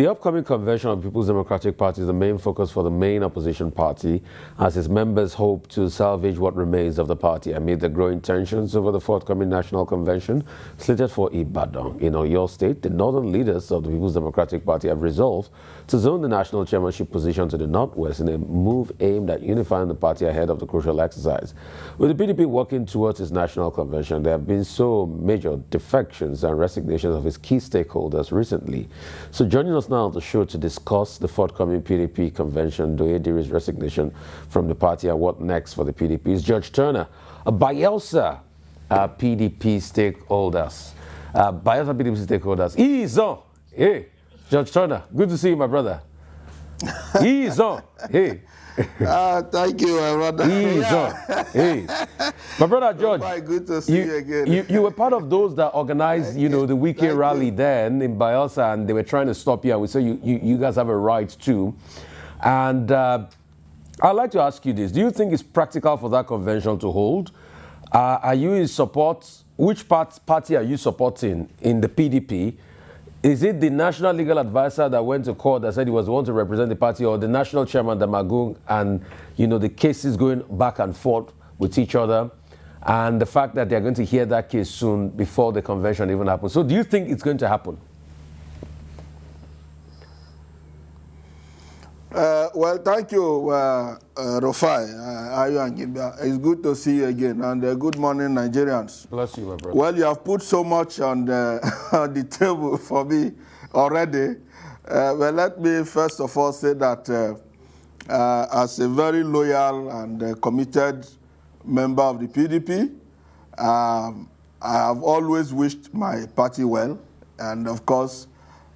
The upcoming convention of the People's Democratic Party is the main focus for the main opposition party, as its members hope to salvage what remains of the party amid the growing tensions over the forthcoming national convention slated for Ibadan. In Oyo State, the northern leaders of the People's Democratic Party have resolved to zone the national chairmanship position to the northwest in a move aimed at unifying the party ahead of the crucial exercise. With the PDP working towards its national convention, there have been so major defections and resignations of its key stakeholders recently. So joining us now on the show to discuss the forthcoming PDP convention, Doyediri's resignation from the party, and what next for the PDP is Judge Turner, a Bayelsa PDP stakeholders. Bayelsa PDP stakeholders. He's on. Hey, Judge Turner, good to see you, my brother. He's on. Hey. Thank you, my brother. Hey, my brother George. Oh, good to see you again. You were part of those that organized, the weekend rally then in Bayelsa, and they were trying to stop you. And we say you guys have a right too. And I'd like to ask you this: do you think it's practical for that convention to hold? Are you in support? Which party are you supporting in the PDP? Is it the national legal advisor that went to court that said he was the one to represent the party, or the national chairman, Damagung, and the cases going back and forth with each other, and the fact that they're going to hear that case soon before the convention even happens? So do you think it's going to happen? Well, thank you, Rufai. It's good to see you again, and good morning, Nigerians. Bless you, my brother. Well, you have put so much on on the table for me already. Well, let me first of all say that as a very loyal and committed member of the PDP, I have always wished my party well, and of course,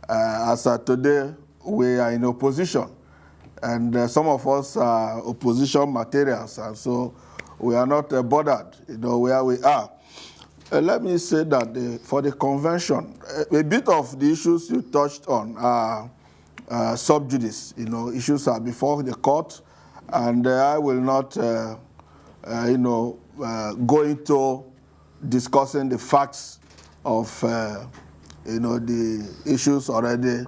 as of today, we are in opposition. And some of us are opposition materials, and so we are not bothered, where we are. Let me say that for the convention, a bit of the issues you touched on are sub judice. Issues are before the court, and I will not, go into discussing the facts of, the issues already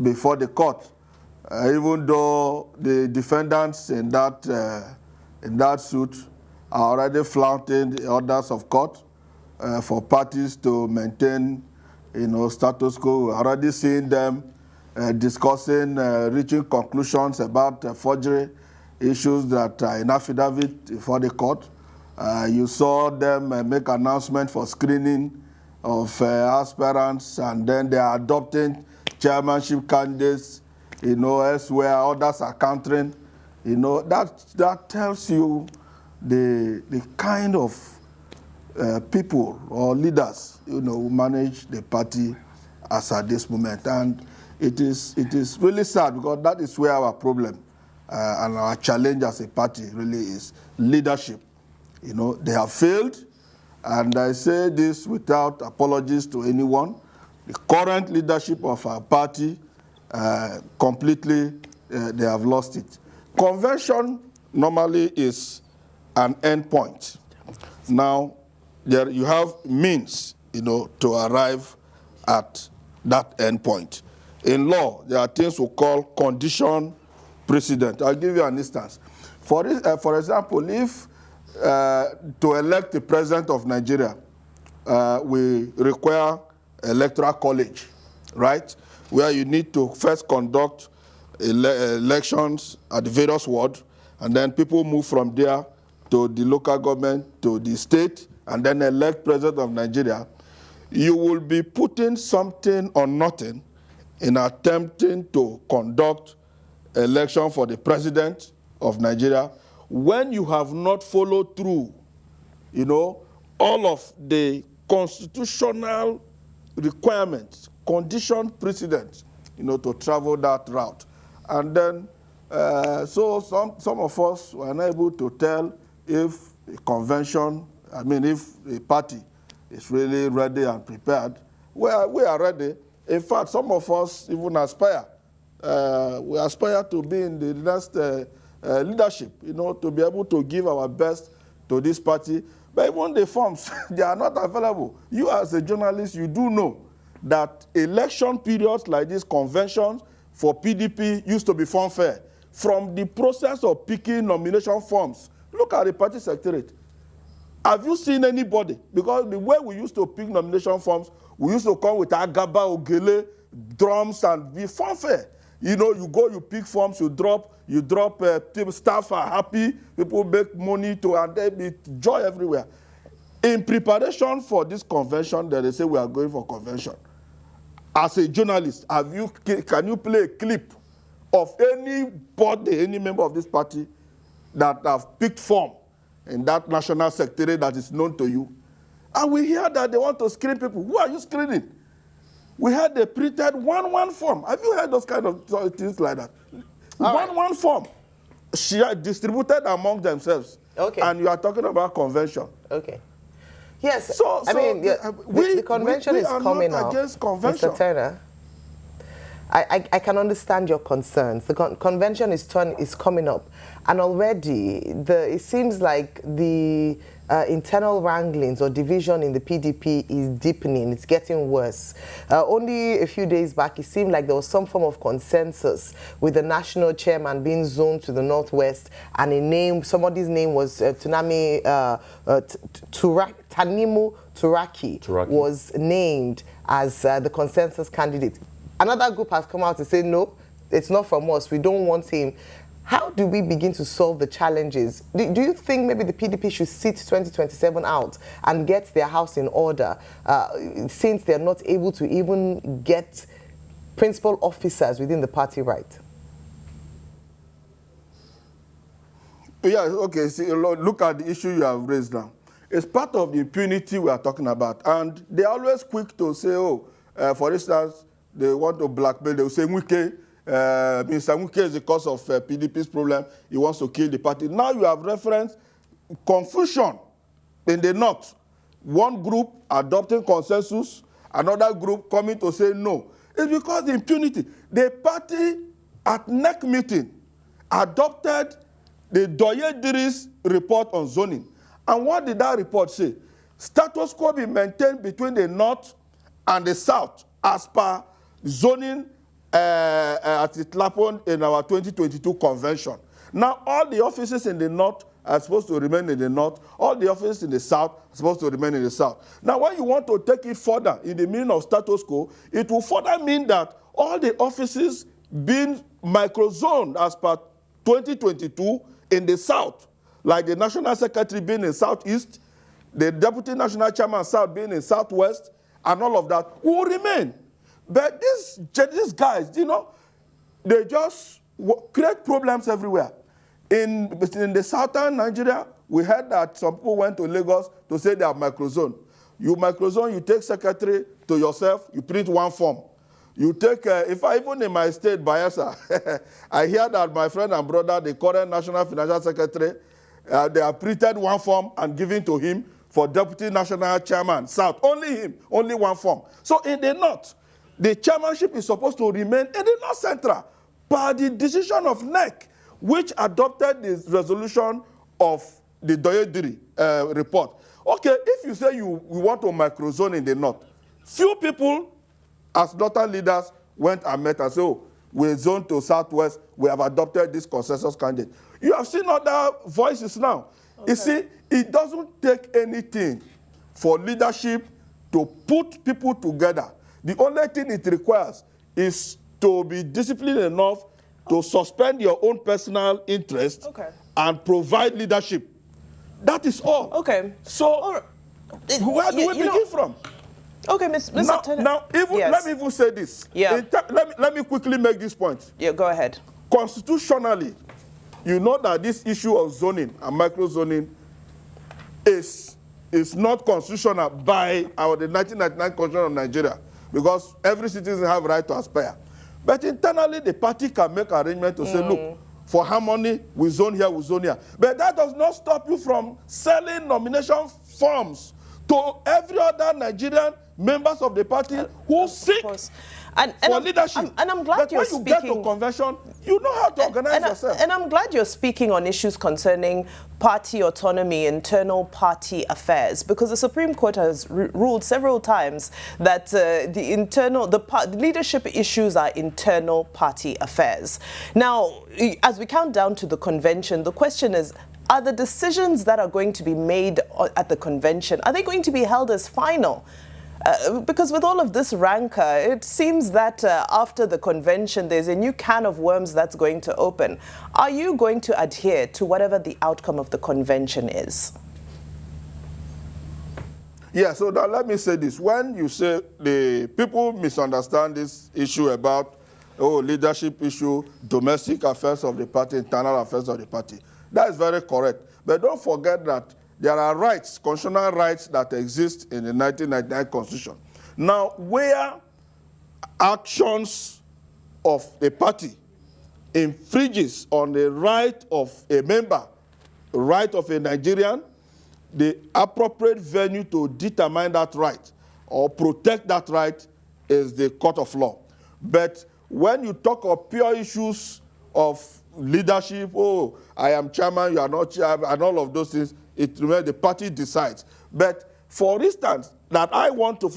before the court. Even though the defendants in that suit are already flouting the orders of court for parties to maintain, status quo. We're already seeing them discussing, reaching conclusions about forgery issues that are in affidavit before the court. You saw them make announcement for screening of aspirants, and then they are adopting chairmanship candidates elsewhere, others are countering. That tells you the kind of people or leaders, who manage the party as at this moment. And it is really sad, because that is where our problem and our challenge as a party really is leadership. They have failed, and I say this without apologies to anyone. The current leadership of our party completely, they have lost it. Convention normally is an end point. Now, there you have means, to arrive at that end point. In law, there are things we call condition precedent. I'll give you an instance. For example, if to elect the president of Nigeria, we require electoral college, right? Where you need to first conduct elections at the various wards, and then people move from there to the local government, to the state, and then elect president of Nigeria. You will be putting something or nothing in attempting to conduct election for the president of Nigeria when you have not followed through, all of the constitutional requirements, condition precedent, to travel that route. And then, so some of us were unable to tell if a convention, if a party is really ready and prepared. We are ready. In fact, some of us even aspire. We aspire to be in the next leadership, to be able to give our best to this party. But even the forms, they are not available. You as a journalist, you do know that election periods like this, conventions for PDP used to be funfair. From the process of picking nomination forms, look at the party secretariat. Have you seen anybody? Because the way we used to pick nomination forms, we used to come with agaba, ogele, drums, and be funfair. You know, you go, you pick forms, you drop, staff are happy, people make money to, and there be joy everywhere. In preparation for this convention, that they say we are going for convention, as a journalist, can you play a clip of anybody, any member of this party that have picked form in that national secretariat that is known to you? And we hear that they want to screen people. Who are you screening? We had they printed one form. Have you heard those kind of things like that? One form, distributed among themselves. Okay. And you are talking about convention. Okay. Yes. So I mean, the convention is coming out. Against convention. Mr. Turner, I can understand your concerns. The convention is coming up, and already it seems like the internal wranglings or division in the PDP is deepening. It's getting worse. Only a few days back, it seemed like there was some form of consensus with the national chairman being zoned to the northwest, and somebody's name was Tanimu Turaki was named as the consensus candidate. Another group has come out to say, no, it's not from us. We don't want him. How do we begin to solve the challenges? Do you think maybe the PDP should sit 2027 out and get their house in order since they're not able to even get principal officers within the party right? Yeah, okay. See, look at the issue you have raised now. It's part of the impunity we are talking about. And they're always quick to say, for instance, they want to blackmail. They will say, Mr. Wike is the cause of PDP's problem. He wants to kill the party. Now you have referenced confusion in the north. One group adopting consensus, another group coming to say no. It's because the impunity. The party at NEC meeting adopted the Doyediri's report on zoning. And what did that report say? Status quo be maintained between the north and the south as per zoning as it happened in our 2022 convention. Now, all the offices in the north are supposed to remain in the north. All the offices in the south are supposed to remain in the south. Now, when you want to take it further in the meaning of status quo, it will further mean that all the offices being microzoned as per 2022 in the south, like the national secretary being in southeast, the deputy national chairman south being in southwest, and all of that will remain. But these guys, you know, they just create problems everywhere. In the southern Nigeria, we heard that some people went to Lagos to say they have microzone. You microzone, you take secretary to yourself, you print one form. You take, even in my state, Bayelsa, I hear that my friend and brother, the current national financial secretary, they have printed one form and given to him for deputy national chairman, South. Only him, only one form. So in the north, the chairmanship is supposed to remain in the North Central by the decision of NEC, which adopted the resolution of the Doyediri report. Okay, if you say you want to microzone in the north, few people as northern leaders went and met and said, we zone to southwest, we have adopted this consensus candidate. You have seen other voices now. Okay. You see, it doesn't take anything for leadership to put people together. The only thing it requires is to be disciplined enough to suspend your own personal interest and provide leadership. That is all. Okay. So, where do we begin from? Okay, Mr. Turner. Now, let me even say this. Yeah. Let me quickly make this point. Yeah, go ahead. Constitutionally, you know that this issue of zoning and microzoning is not constitutional by the 1999 Constitution of Nigeria, because every citizen have right to aspire. But internally, the party can make arrangement to say, look, for harmony, we zone here, we zone here. But that does not stop you from selling nomination forms to every other Nigerian members of the party who seek for leadership. I'm glad but you're when you get to convention, you know how to organize yourself. And I'm glad you're speaking on issues concerning party autonomy, internal party affairs, because the Supreme Court has ruled several times that the leadership issues are internal party affairs. Now, as we count down to the convention, the question is, are the decisions that are going to be made at the convention, are they going to be held as final? Because with all of this rancor, it seems that after the convention, there's a new can of worms that's going to open. Are you going to adhere to whatever the outcome of the convention is? Yeah, so now let me say this. When you say the people misunderstand this issue about, leadership issue, domestic affairs of the party, internal affairs of the party, that is very correct. But don't forget that there are rights, constitutional rights that exist in the 1999 Constitution. Now, where actions of a party infringes on the right of a member, right of a Nigerian, the appropriate venue to determine that right or protect that right is the court of law. But when you talk of pure issues of leadership, I am chairman, you are not chairman, and all of those things, it remains the party decides. But for instance, that I want to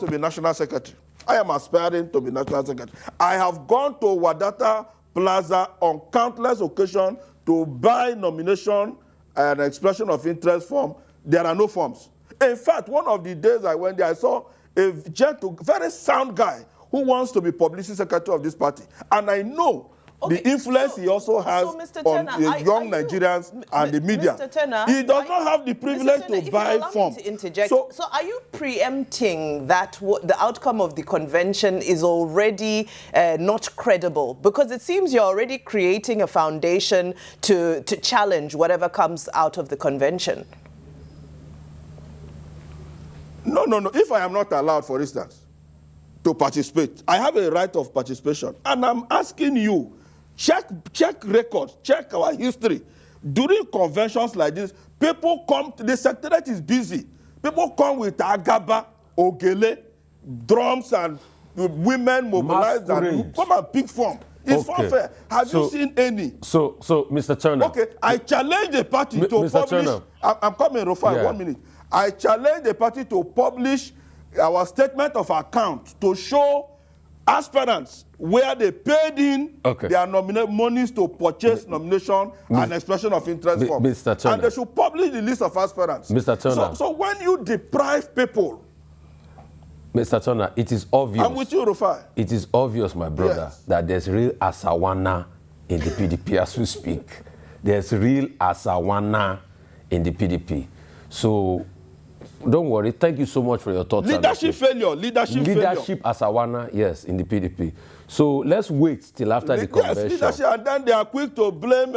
be national secretary. I am aspiring to be national secretary. I have gone to Wadata Plaza on countless occasions to buy nomination and expression of interest form. There are no forms. In fact, one of the days I went there, I saw a very sound guy who wants to be publicity secretary of this party. And I know the influence he also has on young Nigerians and the media. Mr. Turner, he does not have the privilege to buy forms. So are you preempting that the outcome of the convention is already not credible? Because it seems you're already creating a foundation to challenge whatever comes out of the convention. No. If I am not allowed, for instance, to participate, I have a right of participation. And I'm asking you, check records, check our history. During conventions like this, people come, the secretariat is busy. People come with agaba, ogele, drums, and women mobilized and come and pick form. It's not fair. Have you seen any? So, Mr. Turner. Okay, I challenge the party to Mr. publish. Turner. I'm coming, Rufai, 1 minute. I challenge the party to publish our statement of account to show aspirants where they paid in their monies to purchase nomination and expression of interest form. Mr. Turner. And they should publish the list of aspirants. Mr. Turner. So when you deprive people... Mr. Turner, it is obvious. I'm with you, Rufai. It is obvious, my brother, that there's real asawana in the PDP as we speak. There's real asawana in the PDP. So... don't worry. Thank you so much for your thoughts. Leadership failure. Leadership asawana, yes, in the PDP. So let's wait till after the convention. Yes, leadership, and then they are quick to blame,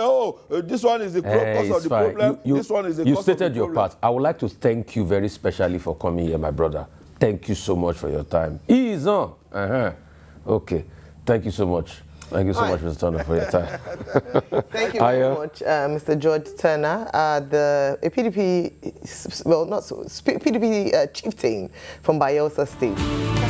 this one is the cause of the problem, this one is the cause of the problem. You stated your part. I would like to thank you very specially for coming here, my brother. Thank you so much for your time. Ease on. Okay. Thank you so much. Thank you so much, Mr. Turner, for your time. Thank you very much, Mr. George Turner, the PDP, PDP chieftain from Bayelsa State.